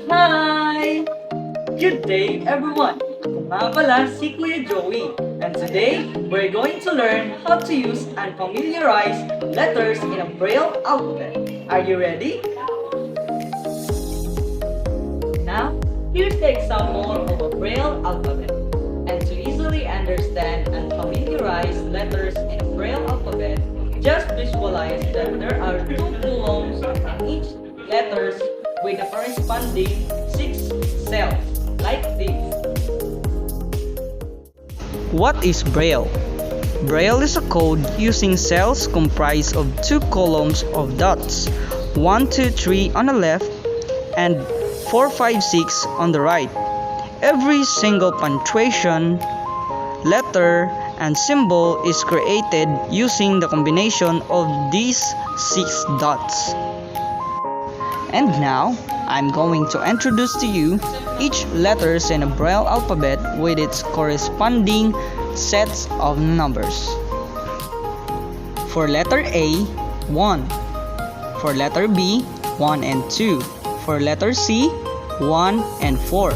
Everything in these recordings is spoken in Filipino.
Hi! Good day, everyone! Ako nga pala si Kuya Joey, and today, we're going to learn how to use and familiarize letters in a Braille alphabet. Are you ready? Now, here's the example of a Braille alphabet. And to easily understand and familiarize letters in a Braille alphabet, just visualize that there are two columns in each letters with the corresponding 6 cells, like this. What is Braille? Braille is a code using cells comprised of two columns of dots, 1, 2, 3 on the left and 4, 5, 6 on the right. Every single punctuation, letter, and symbol is created using the combination of these 6 dots. And now, I'm going to introduce to you each letters in a Braille alphabet with its corresponding sets of numbers. For letter A, 1. For letter B, 1 and 2. For letter C, 1 and 4.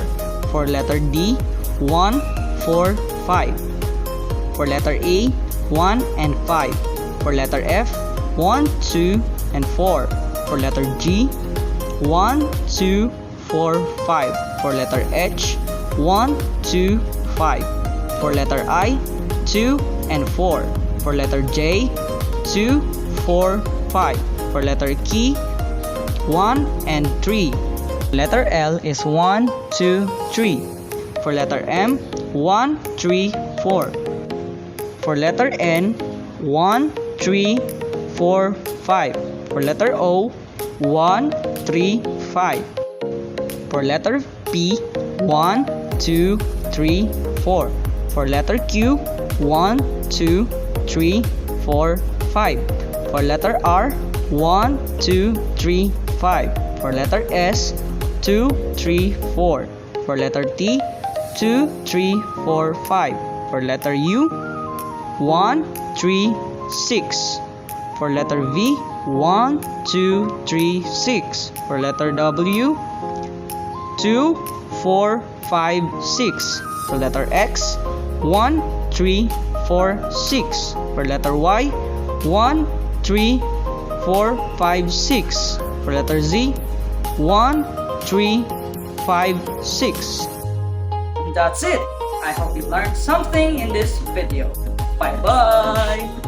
For letter D, 1, 4, 5. For letter A, 1 and 5. For letter F, 1, 2, and 4. For letter G, 1, 2, 4, 5. For letter H, 1, 2, 5. For letter I, 2 and 4. For letter J, 2, 4, 5. For letter K, 1 and 3. Letter L is 1, 2, 3. For letter M, 1, 3, 4. For letter N, 1, 3, 4, 5. For letter O, 1, 3, 5. For letter P, 1, 2, 3, 4. For letter Q, 1, 2, 3, 4, 5. For letter R, 1, 2, 3, 5. For letter S, 2, 3, 4. For letter T, 2, 3, 4, 5. For letter U, 1, 3, 6. For letter V, 1, 2, 3, 6. For letter W, 2, 4, 5, 6. For letter X, 1, 3, 4, 6. For letter Y, 1, 3, 4, 5, 6. For letter Z, 1, 3, 5, 6. That's it! I hope you learned something in this video. Bye-bye!